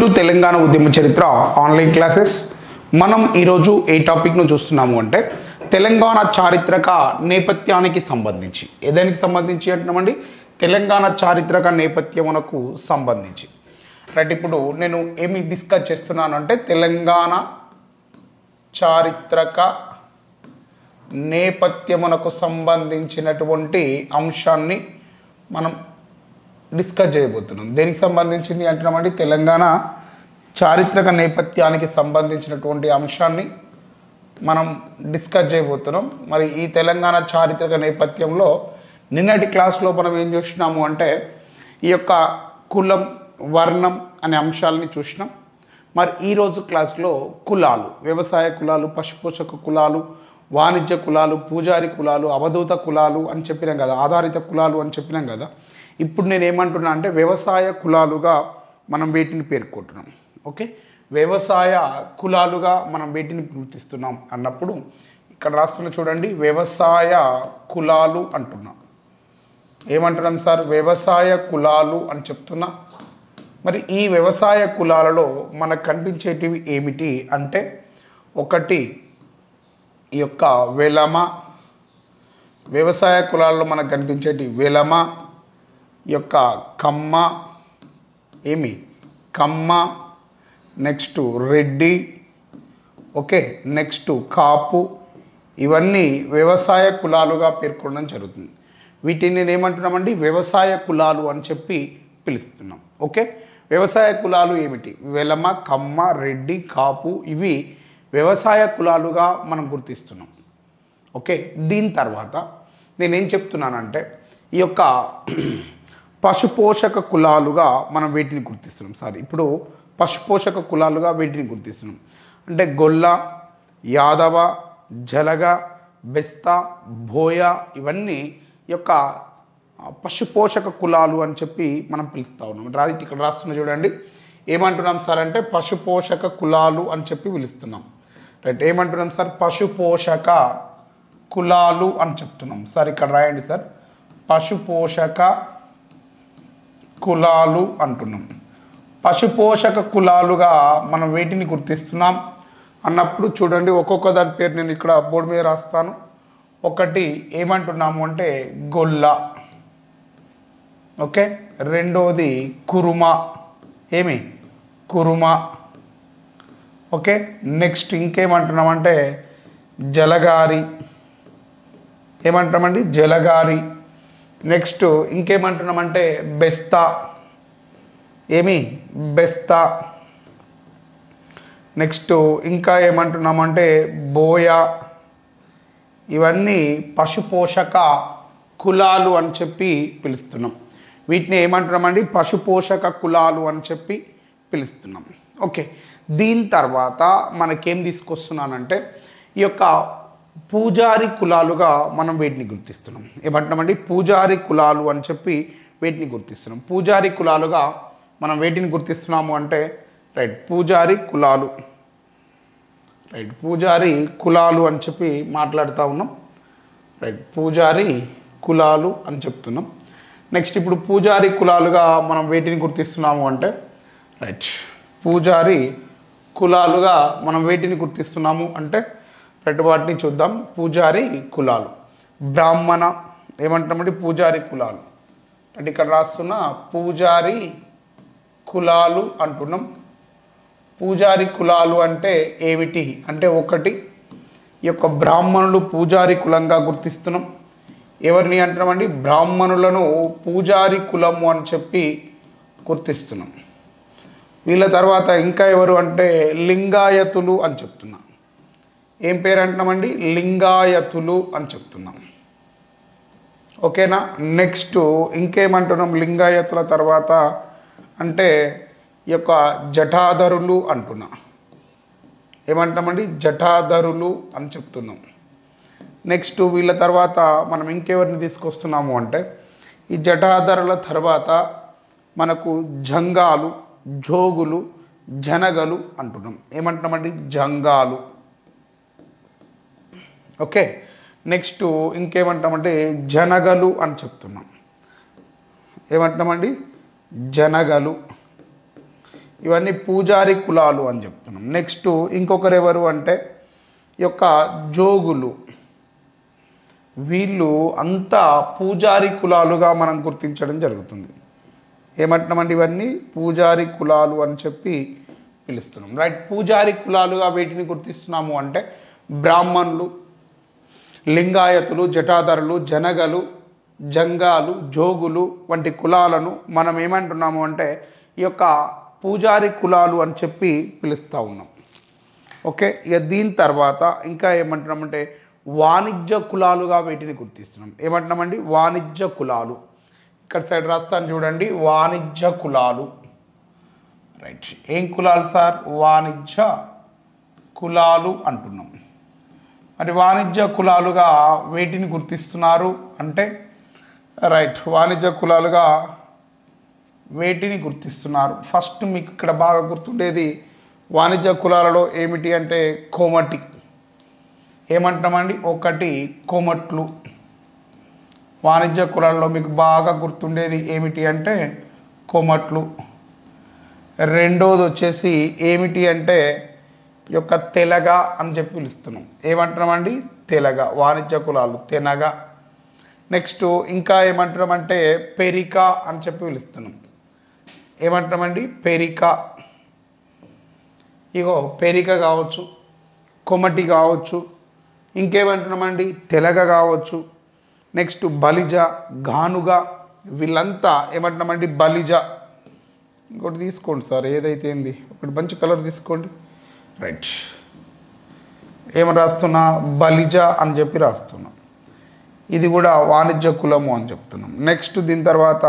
To Telangana ఉద్యమ చరిత్ర online classes. మనం ఈరోజు ఏ టాపిక్ను చూస్తున్నాము అంటే తెలంగాణ చారిత్రక నేపథ్యానికి సంబంధించి. ఏదానికి సంబంధించి అంటున్నామండి? తెలంగాణ చారిత్రక నేపథ్యమునకు సంబంధించి. రైట్, ఇప్పుడు నేను ఏమి డిస్కస్ చేస్తున్నాను అంటే తెలంగాణ చారిత్రక నేపథ్యమునకు సంబంధించినటువంటి అంశాన్ని మనం డిస్కస్ చేయబోతున్నాం. దేనికి సంబంధించింది అంటున్నామండి? తెలంగాణ చారిత్రక నేపథ్యానికి సంబంధించినటువంటి అంశాన్ని మనం డిస్కస్ చేయబోతున్నాం. మరి ఈ తెలంగాణ చారిత్రక నేపథ్యంలో నిన్నటి క్లాస్లో మనం ఏం చూసినాము అంటే ఈ యొక్క కులం, వర్ణం అనే అంశాలని చూసినాం. మరి ఈరోజు క్లాస్లో కులాలు, వ్యవసాయ కులాలు, పశుపోషక కులాలు, వాణిజ్య కులాలు, పూజారి కులాలు, అవధూత కులాలు అని చెప్పినాం కదా, ఆధారిత కులాలు అని చెప్పినాం కదా. ఇప్పుడు నేను ఏమంటున్నా అంటే వ్యవసాయ కులాలుగా మనం వీటిని పేర్కొంటున్నాం. ఓకే, వ్యవసాయ కులాలుగా మనం వీటిని గుర్తిస్తున్నాం అన్నప్పుడు ఇక్కడ రాస్తున్న చూడండి, వ్యవసాయ కులాలు అంటున్నాం. ఏమంటున్నాం సార్? వ్యవసాయ కులాలు అని చెప్తున్నా. మరి ఈ వ్యవసాయ కులాలలో మనకు కనిపించేటివి ఏమిటి అంటే, ఒకటి ఈ యొక్క వెలమ. వ్యవసాయ కులాల్లో మనకు కనిపించేటి వెలమ, ఈ యొక్క కమ్మ, కమ్మ, నెక్స్ట్ రెడ్డి, ఓకే, నెక్స్ట్ కాపు. ఇవన్నీ వ్యవసాయ కులాలుగా పేర్కొనడం జరుగుతుంది. వీటిని నేను ఏమంటున్నామండి? వ్యవసాయ కులాలు అని చెప్పి పిలుస్తున్నాం. ఓకే, వ్యవసాయ కులాలు ఏమిటి? వెలమ, కమ్మ, రెడ్డి, కాపు, ఇవి వ్యవసాయ కులాలుగా మనం గుర్తిస్తున్నాం. ఓకే, దీని తర్వాత నేనేం చెప్తున్నానంటే ఈ యొక్క పశుపోషక కులాలుగా మనం వీటిని గుర్తిస్తున్నాం. ఇప్పుడు పశుపోషక కులాలుగా వీటిని గుర్తిస్తున్నాం. అంటే గొల్ల, యాదవ, జలగ, బెస్త, బోయ, ఇవన్నీ ఈ యొక్క పశుపోషక కులాలు అని చెప్పి మనం పిలుస్తూ ఉన్నాం. ఇక్కడ రాస్తున్నా చూడండి, ఏమంటున్నాం సార్ అంటే పశుపోషక కులాలు అని చెప్పి పిలుస్తున్నాం. రైట్, ఏమంటున్నాం సార్? పశుపోషక కులాలు అని చెప్తున్నాం. సార్ ఇక్కడ రాయండి సార్, పశుపోషక కులాలు అంటున్నాం. పశుపోషక కులాలుగా మనం వీటిని గుర్తిస్తున్నాం అన్నప్పుడు చూడండి, ఒక్కొక్క దాని పేరు నేను ఇక్కడ బోర్డు మీద రాస్తాను. ఒకటి ఏమంటున్నాము అంటే గొల్ల, ఓకే, రెండోది కురుమ, కురుమ, ఓకే, నెక్స్ట్ ఇంకేమంటున్నామంటే జలగారి, ఏమంటామండి? జలగారి. నెక్స్ట్ ఇంకేమంటున్నామంటే బెస్తా, బెస్తా. నెక్స్ట్ ఇంకా ఏమంటున్నామంటే బోయ. ఇవన్నీ పశుపోషక కులాలు అని చెప్పి పిలుస్తున్నాం. వీటిని ఏమంటున్నామండి? పశుపోషక కులాలు అని చెప్పి పిలుస్తున్నాం. ఓకే, దీని తర్వాత మనకేం తీసుకొస్తున్నానంటే ఈ యొక్క పూజారి కులాలుగా మనం వీటిని గుర్తిస్తున్నాం. ఏమంటున్నామండి? పూజారి కులాలు అని చెప్పి వీటిని గుర్తిస్తున్నాం. పూజారి కులాలుగా మనం వీటిని గుర్తిస్తున్నాము అంటే రైట్, పూజారి కులాలు, రైట్, పూజారి కులాలు అని చెప్పి మాట్లాడుతూ ఉన్నాం. రైట్, పూజారి కులాలు అని చెప్తున్నాం. నెక్స్ట్ ఇప్పుడు పూజారి కులాలుగా మనం వీటిని గుర్తిస్తున్నాము అంటే రైట్, పూజారి కులాలుగా మనం వీటిని గుర్తిస్తున్నాము అంటే రైట్, వాటిని చూద్దాం. పూజారి కులాలు, బ్రాహ్మణ, ఏమంటామండి? పూజారి కులాలు. అంటే ఇక్కడ రాస్తున్న పూజారి కులాలు అంటున్నాం. పూజారి కులాలు అంటే ఏమిటి అంటే, ఒకటి ఈ యొక్క బ్రాహ్మణులు పూజారి కులంగా గుర్తిస్తున్నాం. ఎవరిని అంటున్నామండి? బ్రాహ్మణులను పూజారి కులము అని చెప్పి గుర్తిస్తున్నాం. వీళ్ళ తర్వాత ఇంకా ఎవరు అంటే లింగాయతులు అని చెప్తున్నాం. ఏం పేరు అంటున్నామండి? లింగాయతులు అని చెప్తున్నాం. ఓకేనా? నెక్స్ట్ ఇంకేమంటున్నాం? లింగాయతుల తర్వాత అంటే ఈ యొక్క జటాధరులు అంటున్నా. ఏమంటామండి? జటాధరులు అని చెప్తున్నాం. నెక్స్ట్ వీళ్ళ తర్వాత మనం ఇంకెవరిని తీసుకొస్తున్నాము అంటే ఈ జటాధరుల తర్వాత మనకు జంగాలు, జోగులు, జనగలు అంటున్నాం. ఏమంటున్నామండి? జంగాలు. ఓకే, నెక్స్ట్ ఇంకేమంటామంటే జనగలు అని చెప్తున్నాం. ఏమంటున్నామండి? జనగలు. ఇవన్నీ పూజారి కులాలు అని చెప్తున్నాం. నెక్స్ట్ ఇంకొకరు ఎవరు అంటే ఈ యొక్క జోగులు. వీళ్ళు అంతా పూజారి కులాలుగా మనం గుర్తించడం జరుగుతుంది. ఏమంటున్నామండి? ఇవన్నీ పూజారి కులాలు అని చెప్పి పిలుస్తున్నాం. రైట్. పూజారి కులాలుగా వీటిని గుర్తిస్తున్నాము అంటే బ్రాహ్మణులు, లింగాయతులు, జటాధరులు, జనగలు, జంగాలు, జోగులు వంటి కులాలను మనం ఏమంటున్నాము అంటే ఈ యొక్క పూజారి కులాలు అని చెప్పి పిలుస్తూ ఉన్నాం. ఓకే. ఇక దీని తర్వాత ఇంకా ఏమంటున్నామంటే వాణిజ్య కులాలుగా వీటిని గుర్తిస్తున్నాం. ఏమంటున్నామండి? వాణిజ్య కులాలు. ఇక్కడ సైడ్ రాస్తాను చూడండి, వాణిజ్య కులాలు. రైట్. ఏం కులాలు సార్? వాణిజ్య కులాలు అంటున్నాం. మరి వాణిజ్య కులాలుగా వీటిని గుర్తిస్తున్నారు అంటే రైట్, వాణిజ్య కులాలుగా వేటిని గుర్తిస్తున్నారు? ఫస్ట్ మీకు ఇక్కడ బాగా గుర్తుండేది వాణిజ్య కులాలలో ఏమిటి అంటే కోమటి. ఏమంటామండి? ఒకటి కోమట్లు. వాణిజ్య కులాలలో మీకు బాగా గుర్తుండేది ఏమిటి అంటే కోమట్లు. రెండోది వచ్చేసి ఏమిటి అంటే ఈ యొక్క తెలగ అని చెప్పి పిలుస్తున్నాం. ఏమంటున్నామండి? తెలగ. వాణిజ్య కులాలు తెనగ. నెక్స్ట్ ఇంకా ఏమంటున్నామంటే పెరిక అని చెప్పి పిలుస్తున్నాం. ఏమంటామండి? పెరిక. ఇగో పెరిక కావచ్చు, కొమటి కావచ్చు, ఇంకేమంటున్నామండి? తెలగ కావచ్చు. నెక్స్ట్ బలిజ, గానుగ. వీళ్ళంతా ఏమంటున్నామండి? బలిజ. ఇంకోటి తీసుకోండి సార్, ఏదైతే ఏంది ఒకటి మంచి కలర్ తీసుకోండి. రైట్. ఏమని రాస్తున్నా? బలిజ అని చెప్పి రాస్తున్నాం. ఇది కూడా వాణిజ్య కులము అని చెప్తున్నాం. నెక్స్ట్ దీని తర్వాత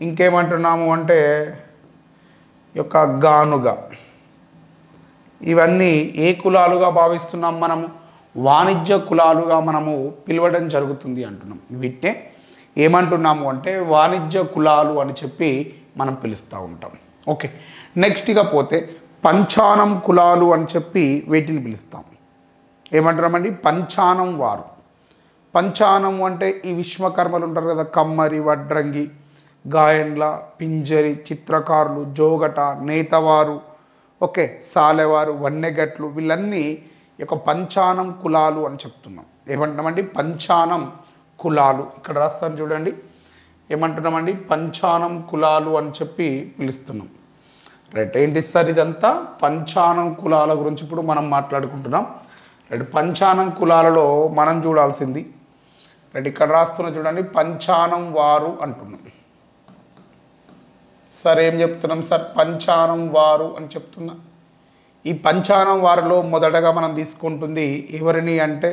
ఇంకేమంటున్నాము అంటే ఈ యొక్క గానుగ. ఇవన్నీ ఏ కులాలుగా భావిస్తున్నాం మనము? వాణిజ్య కులాలుగా మనము పిలవడం జరుగుతుంది అంటున్నాం. వీటినే ఏమంటున్నాము అంటే వాణిజ్య కులాలు అని చెప్పి మనం పిలుస్తూ ఉంటాం. ఓకే. నెక్స్ట్ ఇక పోతే పంచానం కులాలు అని చెప్పి వీటిని పిలుస్తాం. ఏమంటున్నామండి? పంచానం వారు. పంచానం అంటే ఈ విశ్వకర్మలు ఉంటారు కదా, కమ్మరి, వడ్రంగి, గాయన్ల, పింజరి, చిత్రకారులు, జోగట, నేతవారు, ఓకే, సాలెవారు, వన్నెగట్లు. వీళ్ళన్నీ ఈ యొక్క పంచానం కులాలు అని చెప్తున్నాం. ఏమంటున్నామండి? పంచానం కులాలు. ఇక్కడ రాస్తాను చూడండి, ఏమంటున్నామండి? పంచానం కులాలు అని చెప్పి పిలుస్తున్నాం. రైట్. ఏంటి సార్ ఇదంతా? పంచానం కులాల గురించి ఇప్పుడు మనం మాట్లాడుకుంటున్నాం. రైట్. పంచానం కులాలలో మనం చూడాల్సింది రైట్, ఇక్కడ రాస్తున్నా చూడండి, పంచానం వారు అంటున్నాం. సార్ ఏం చెప్తున్నాం సార్? పంచానం వారు అని చెప్తున్నా. ఈ పంచానం వారిలో మొదటగా మనం తీసుకుంటుంది ఎవరిని అంటే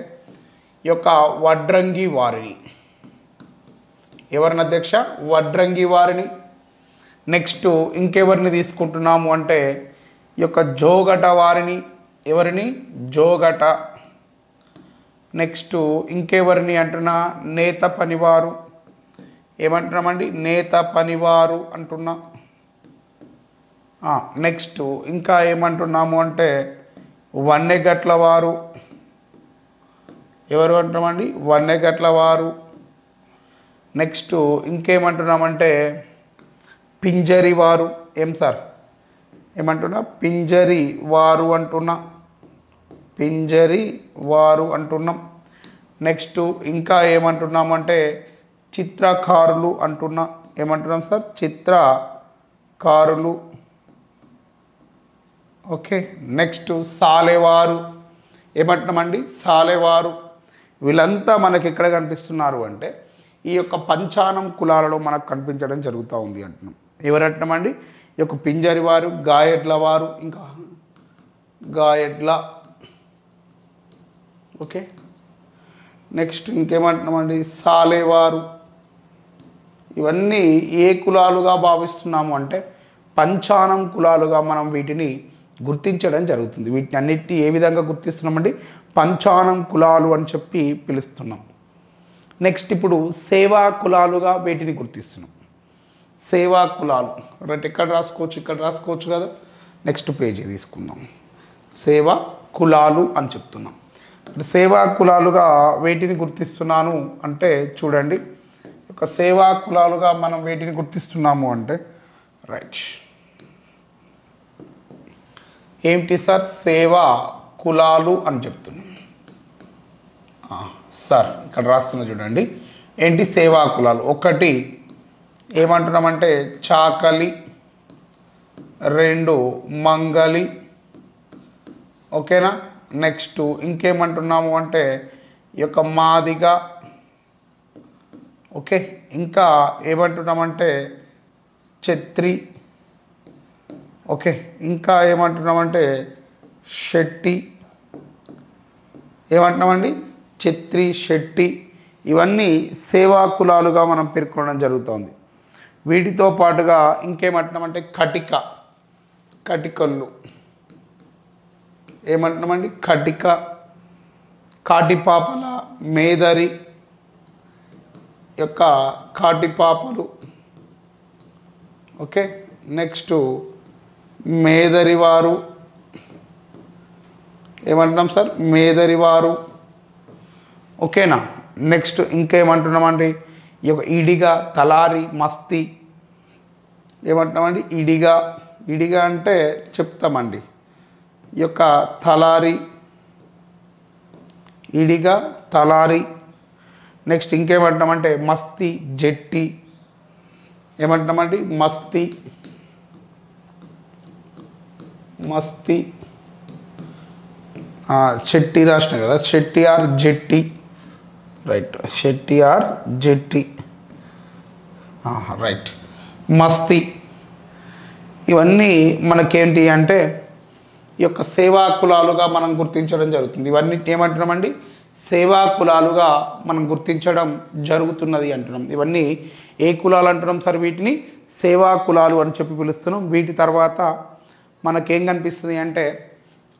ఈ యొక్క వడ్రంగి వారిని. ఎవరిని అధ్యక్ష? వడ్రంగి వారిని. నెక్స్ట్ ఇంకెవరిని తీసుకుంటున్నాము అంటే ఈ యొక్క జోగట వారిని. ఎవరిని? జోగట. నెక్స్ట్ ఇంకెవరిని అంటున్నా? నేత పనివారు. ఏమంటున్నామండి? నేత పనివారు అంటున్నా. నెక్స్ట్ ఇంకా ఏమంటున్నాము అంటే వన్నెగట్ల వారు. ఎవరు అంటున్నామండి? వన్నెగట్ల వారు. నెక్స్ట్ ఇంకేమంటున్నామంటే పింజరి వారు. ఏం సార్? ఏమంటున్నా? పింజరి వారు అంటున్నా. పింజరి వారు అంటున్నాం. నెక్స్ట్ ఇంకా ఏమంటున్నామంటే చిత్రకారులు అంటున్నా. ఏమంటున్నాం సార్? చిత్రకారులు. ఓకే. నెక్స్ట్ సాలెవారు. ఏమంటున్నామండి? సాలెవారు. వీళ్ళంతా మనకి ఎక్కడ కనిపిస్తున్నారు అంటే ఈ యొక్క పంచానం కులాలలో మనకు కనిపించడం జరుగుతూ ఉంది అంటున్నాం. ఎవరంటున్నామండి? ఈ యొక్క పింజరి వారు, గాయడ్ల వారు, ఇంకా గాయడ్ల. ఓకే. నెక్స్ట్ ఇంకేమంటున్నామండి? సాలేవారు. ఇవన్నీ ఏ కులాలుగా భావిస్తున్నాము అంటే పంచానం కులాలుగా మనం వీటిని గుర్తించడం జరుగుతుంది. వీటిని అన్నిటినీ ఏ విధంగా గుర్తిస్తున్నామండి? పంచానం కులాలు అని చెప్పి పిలుస్తున్నాం. నెక్స్ట్ ఇప్పుడు సేవా కులాలుగా వీటిని గుర్తిస్తున్నాం. సేవా కులాలు. రైట్. ఎక్కడ రాసుకోవచ్చు? ఇక్కడ రాసుకోవచ్చు కదా. నెక్స్ట్ పేజీ తీసుకుందాం. సేవా కులాలు అని చెప్తున్నాం. సేవా కులాలుగా వేటిని గుర్తిస్తున్నాను అంటే చూడండి, ఒక సేవా కులాలుగా మనం వేటిని గుర్తిస్తున్నాము అంటే రైట్, ఏంటి సార్? సేవా కులాలు అని చెప్తున్నాం సార్. ఇక్కడ రాస్తున్నా చూడండి. ఏంటి? సేవా కులాలు. ఒకటి ఏమంటున్నామంటే చాకలి, రెండు మంగలి, ఓకేనా. నెక్స్ట్ ఇంకేమంటున్నాము అంటే ఈ యొక్క మాదిగ, ఓకే. ఇంకా ఏమంటున్నామంటే ఛత్రి, ఓకే. ఇంకా ఏమంటున్నామంటే శెట్టి, ఏమంటున్నామండి? ఛత్రి, శెట్టి. ఇవన్నీ సేవా కులాలుగా మనం పేర్కొనడం జరుగుతుంది. వీటితో పాటుగా ఇంకేమంటున్నామంటే కటిక, కటికళ్ళు, ఏమంటున్నామండి? కటిక, కాటిపాపల, మేదరి యొక్క కాటిపాపలు, ఓకే. నెక్స్ట్ మేదరివారు, ఏమంటున్నాం సార్? మేదరివారు, ఓకేనా. నెక్స్ట్ ఇంకేమంటున్నామండి? ఈ యొక్క ఇడిగా, తలారి, మస్తి, ఏమంటున్నామండి? ఇడిగా, ఇడిగా అంటే చెప్తామండి. ఈ యొక్క తలారి, ఇడిగా, తలారి. నెక్స్ట్ ఇంకేమంటున్నామంటే మస్తి, జట్టి, ఏమంటున్నామండి? మస్తి, మస్తి. చెట్టి రాసిన కదా, Chetti or Jatti, right. Shetti or Jatti, right. Masti. ఇవన్నీ మనకేంటి అంటే ఈ యొక్క సేవా కులాలుగా మనం గుర్తించడం జరుగుతుంది. ఇవన్నీ ఏమంటున్నామండి? సేవా కులాలుగా మనం గుర్తించడం జరుగుతున్నది అంటున్నాం. ఇవన్నీ ఏ కులాలు అంటున్నాం సార్? వీటిని సేవా కులాలు అని చెప్పి పిలుస్తున్నాం. వీటి తర్వాత మనకేం కనిపిస్తుంది అంటే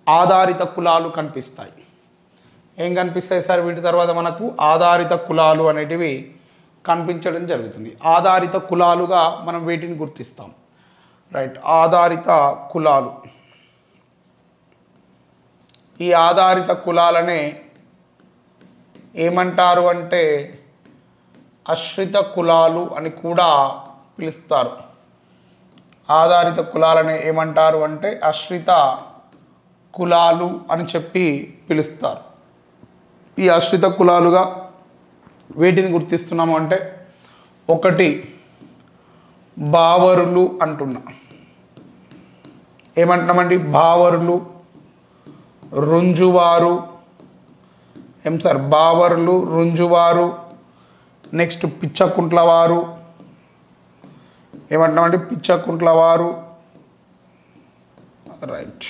ఆధారిత కులాలు కనిపిస్తాయి. ఏం కనిపిస్తాయి సార్? వీటి తర్వాత మనకు ఆధారిత కులాలు అనేటివి కనిపించడం జరుగుతుంది. ఆధారిత కులాలుగా మనం వీటిని గుర్తిస్తాం, రైట్. ఆధారిత కులాలు. ఈ ఆధారిత కులాలనే ఏమంటారు అంటే ఆశ్రిత కులాలు అని కూడా పిలుస్తారు. ఆధారిత కులాలనే ఏమంటారు అంటే ఆశ్రిత కులాలు అని చెప్పి పిలుస్తారు. ఈ ఆశ్రిత కులాలుగా వీటిని గుర్తిస్తున్నాము అంటే ఒకటి బావరులు అంటున్నా, ఏమంటున్నామండి? బావరులు, రుంజువారు, ఏం సార్? బావరులు, రుంజువారు. నెక్స్ట్ పిచ్చకుంట్లవారు, ఏమంటున్నామండి? పిచ్చకుంట్లవారు, రైట్.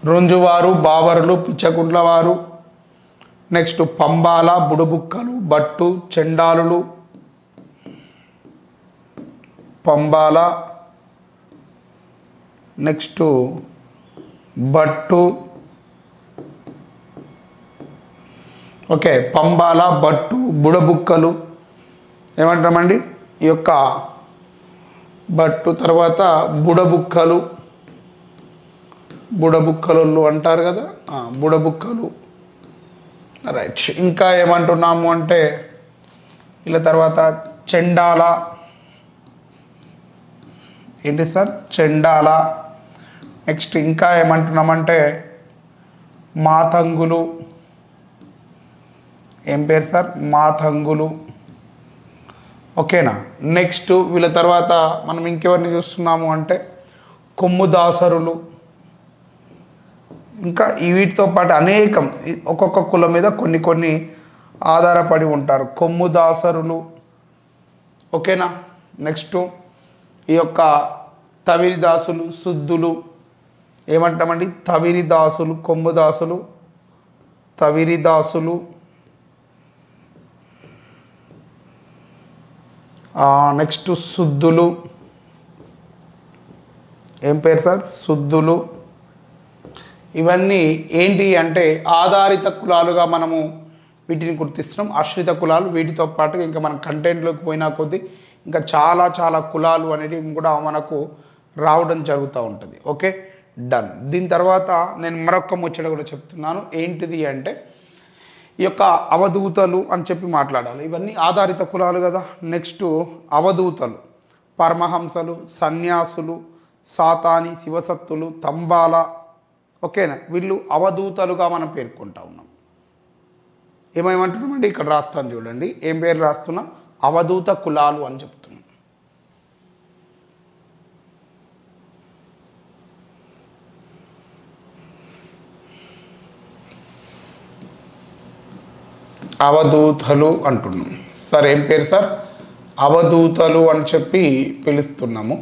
రుంజువారు, బావరులు, పిచ్చకుంట్లవారు. నెక్స్ట్ పంబాల, బుడబుక్కలు, బట్టు, చెండాలులు, పంబాల. నెక్స్ట్ బట్టు, ఓకే. పంబాల, బట్టు, బుడబుక్కలు, ఏమంటామండి? ఈ యొక్క బట్టు తర్వాత బుడబుక్కలు, బుడబుక్కలు అంటారు కదా, బుడబుక్కలు, రైట్. ఇంకా ఏమంటున్నాము అంటే ఇలా తర్వాత చెండాల, ఏంటి సార్? చెండాల. నెక్స్ట్ ఇంకా ఏమంటున్నామంటే మాతంగులు, ఏం పేరు సార్? మాతంగులు, ఓకేనా. నెక్స్ట్ వీళ్ళ తర్వాత మనం ఇంకెవరిని చూస్తున్నాము అంటే కొమ్ముదాసరులు. ఇంకా వీటితో పాటు అనేకం, ఒక్కొక్క కులం మీద కొన్ని కొన్ని ఆధారపడి ఉంటారు. కొమ్ముదాసరులు, ఓకేనా. నెక్స్ట్ ఈ యొక్క తవిరిదాసులు, శుద్ధులు, ఏమంటామండి? తవిరిదాసులు, కొమ్ముదాసులు, తవిరిదాసులు. నెక్స్ట్ శుద్ధులు, ఏం పేరు సార్? శుద్ధులు. ఇవన్నీ ఏంటి అంటే ఆధారిత కులాలుగా మనము వీటిని గుర్తిస్తున్నాం. ఆశ్రిత కులాలు. వీటితో పాటు ఇంకా మన కంటెంట్లోకి పోయినా కొద్దీ ఇంకా చాలా చాలా కులాలు అనేవి కూడా మనకు రావడం జరుగుతూ ఉంటుంది. Okay, done. దీని తర్వాత నేను మరొక ముచ్చట కూడా చెప్తున్నాను. ఏంటిది అంటే ఈ యొక్క అవధూతలు అని చెప్పి మాట్లాడాలి. ఇవన్నీ ఆధారిత కులాలు కదా. నెక్స్ట్ అవధూతలు, పరమహంసలు, సన్యాసులు, సాతాని, శివసత్తులు, తంబాల, ఓకేనా, వీళ్ళు అవధూతలుగా మనం పేర్కొంటా ఉన్నాం. ఏమేమంటున్నామండి ఇక్కడ రాస్తాను చూడండి, ఏం పేరు రాస్తున్నా, అవధూత కులాలు అని చెప్తున్నాం. అవధూతలు అంటున్నాం. సార్ ఏం పేరు సార్, అవధూతలు అని చెప్పి పిలుస్తున్నాము.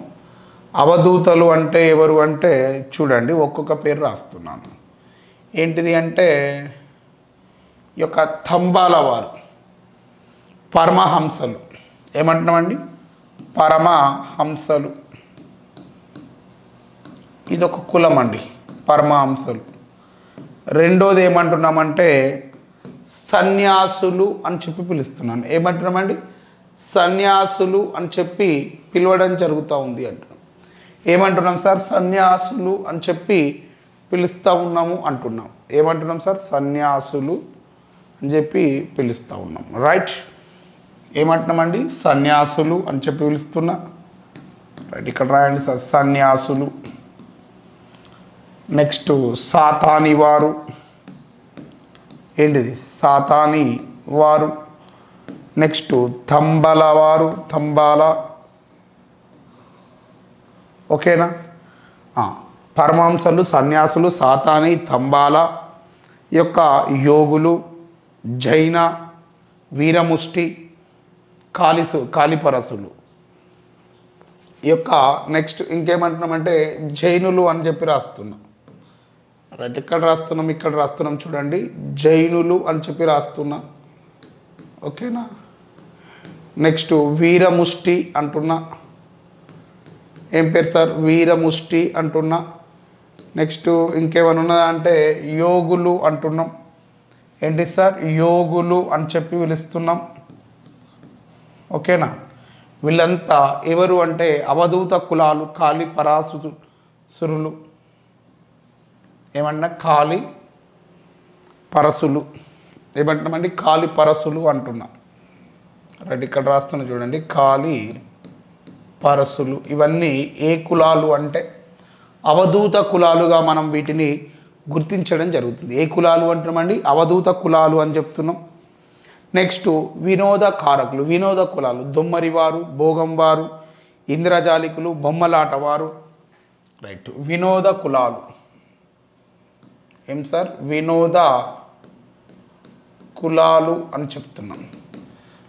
అవధూతలు అంటే ఎవరు అంటే చూడండి, ఒక్కొక్క పేరు రాస్తున్నాను. ఏంటిది అంటే ఈ యొక్క తంబాల వారు, పరమహంసలు, ఏమంటున్నామండి, పరమహంసలు, ఇదొక కులం అండి, పరమహంసలు. రెండోది ఏమంటున్నామంటే సన్యాసులు అని చెప్పి పిలుస్తున్నాను. ఏమంటున్నామండి, సన్యాసులు అని చెప్పి పిలవడం జరుగుతూ ఉంది అంటున్నాం. ఏమంటున్నాం సార్, సన్యాసులు అని చెప్పి పిలుస్తూ ఉన్నాము అంటున్నాం. ఏమంటున్నాం సార్, సన్యాసులు అని చెప్పి పిలుస్తూ ఉన్నాం. రైట్, ఏమంటున్నామండి, సన్యాసులు అని చెప్పి పిలుస్తున్నా. రైట్, ఇక్కడ రాయండి సార్, సన్యాసులు. నెక్స్ట్ సాతాని వారు, ఏంటిది, సాతాని వారు. నెక్స్ట్ తంబల వారు, తంబాల, ఓకేనా. పరమహంసలు, సన్యాసులు, సాతాని, తంబాల, యొక్క యోగులు, జైన, వీరముష్టి, కాళిపరసులు, ఈ యొక్క నెక్స్ట్ ఇంకేమంటున్నామంటే జైనులు అని చెప్పి రాస్తున్నాం. రైట్, ఇక్కడ రాస్తున్నాం, ఇక్కడ రాస్తున్నాం చూడండి, జైనులు అని చెప్పి రాస్తున్నా, ఓకేనా. నెక్స్ట్ వీరముష్టి అంటున్నా. ఏం పేరు సార్, వీరముష్టి అంటున్నా. నెక్స్ట్ ఇంకేమైనా ఉన్నదా అంటే యోగులు అంటున్నాం. ఏంటి సార్, యోగులు అని చెప్పి పిలుస్తున్నాం, ఓకేనా. వీళ్ళంతా ఎవరు అంటే అవధూత కులాలు, కాళిపరాసురులు, ఏమన్నా కాళి పరసులు, ఏమంటున్నామండి, కాళిపరసులు అంటున్నా. రైట్, ఇక్కడ రాస్తున్నా చూడండి, కాళి పరసులు. ఇవన్నీ ఏ కులాలు అంటే అవధూత కులాలుగా మనం వీటిని గుర్తించడం జరుగుతుంది. ఏ కులాలు అంటున్నామండి, అవధూత కులాలు అని చెప్తున్నాం. నెక్స్ట్ వినోద కారకులు, వినోద కులాలు, దొమ్మరివారు, భోగంవారు, ఇంద్రజాలికులు, బొమ్మలాటవారు. రైట్, వినోద కులాలు. ఏం సార్, వినోద కులాలు అని చెప్తున్నాం.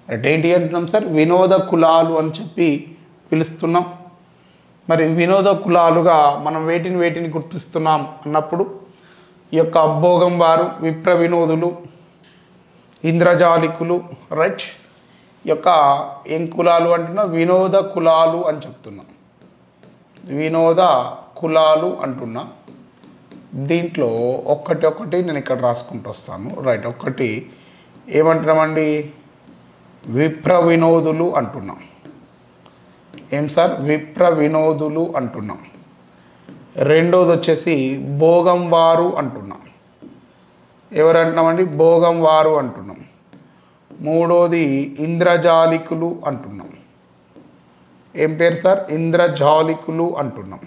రైట్, ఏంటి అంటున్నాం సార్, వినోద కులాలు అని చెప్పి పిలుస్తున్నాం. మరి వినోద కులాలుగా మనం వేటిని గుర్తిస్తున్నాం అన్నప్పుడు ఈ యొక్క భోగం వారు, విప్ర వినోదులు, ఇంద్రజాలికులు. రైట్, ఈ యొక్క ఏం కులాలు అంటున్నా, వినోద కులాలు అని చెప్తున్నాం, వినోద కులాలు అంటున్నా. దీంట్లో ఒక్కటి నేను ఇక్కడ రాసుకుంటూ వస్తాను. రైట్, ఒకటి ఏమంటున్నామండి, విప్ర వినోదులు అంటున్నాం. ఏం సార్, విప్ర వినోదులు అంటున్నాం. రెండోది వచ్చేసి భోగం వారు అంటున్నాం. ఎవరంటున్నామండి, భోగం వారు అంటున్నాం. మూడోది ఇంద్రజాలికులు అంటున్నాం. ఏం పేరు సార్, ఇంద్రజాలికులు అంటున్నాం.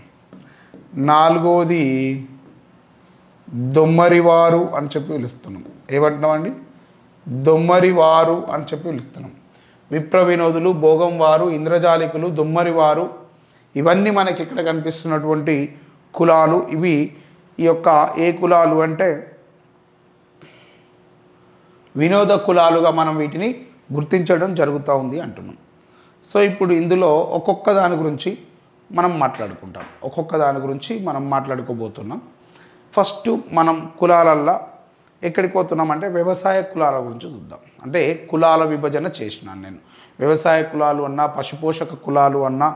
నాలుగోది దొమ్మరివారు అని చెప్పి పిలుస్తున్నాం. ఏమంటున్నామండి, దొమ్మరివారు అని చెప్పి పిలుస్తున్నాం. విప్ర వినోదులు, భోగం వారు, ఇంద్రజాలికులు, దొమ్మరివారు, ఇవన్నీ మనకి ఇక్కడ కనిపిస్తున్నటువంటి కులాలు. ఇవి ఈ యొక్క ఏ కులాలు అంటే వినోద కులాలుగా మనం వీటిని గుర్తించడం జరుగుతూ ఉంది అంటున్నాం. సో ఇప్పుడు ఇందులో ఒక్కొక్క దాని గురించి మనం మాట్లాడుకుంటాం, ఒక్కొక్క దాని గురించి మనం మాట్లాడుకోబోతున్నాం. ఫస్ట్ మనం కులాలల్లో ఎక్కడికి పోతున్నామంటే వ్యవసాయ కులాల గురించి చూద్దాం. అంటే కులాల విభజన చేసినాను నేను. వ్యవసాయ కులాలు అన్నా, పశుపోషక కులాలు అన్నా,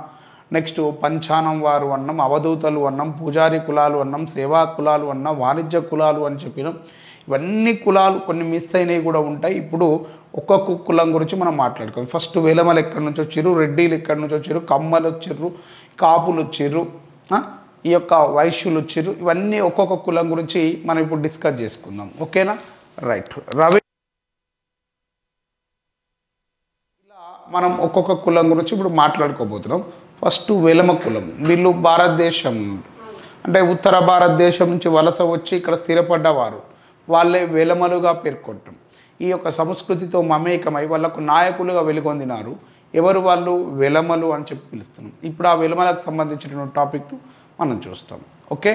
నెక్స్ట్ పంచానం వారు అన్నాం, అవధూతలు అన్నాం, పూజారి కులాలు అన్నాం, సేవా కులాలు అన్నాం, వాణిజ్య కులాలు అని చెప్పినాం. ఇవన్నీ కులాలు కొన్ని మిస్ అయినవి కూడా ఉంటాయి. ఇప్పుడు ఒక్కొక్క కులం గురించి మనం మాట్లాడుకోవాలి. ఫస్ట్ వేలమలు ఎక్కడి నుంచి వచ్చిర్రు, రెడ్డిలు ఎక్కడి నుంచి వచ్చిర్రు, కమ్మలు వచ్చిర్రు, కాపులు వచ్చిర్రు, ఈ యొక్క వైశ్యులు వచ్చిర్రు. ఇవన్నీ ఒక్కొక్క కులం గురించి మనం ఇప్పుడు డిస్కస్ చేసుకుందాం, ఓకేనా. రైట్, రవి ఇలా మనం ఒక్కొక్క కులం గురించి ఇప్పుడు మాట్లాడుకోబోతున్నాం. ఫస్ట్ వెలమ కులం. వీళ్ళు భారతదేశం అంటే ఉత్తర భారతదేశం నుంచి వలస వచ్చి ఇక్కడ స్థిరపడ్డవారు. వాళ్ళే వెలమలుగా పేర్కొంటాం. ఈ యొక్క సంస్కృతితో మమేకమై వాళ్ళకు నాయకులుగా వెలుగొందినారు. ఎవరు వాళ్ళు? వెలమలు అని చెప్పి పిలుస్తున్నాం. ఇప్పుడు ఆ వెలమలకు సంబంధించిన టాపిక్ మనం చూస్తాం. ఓకే.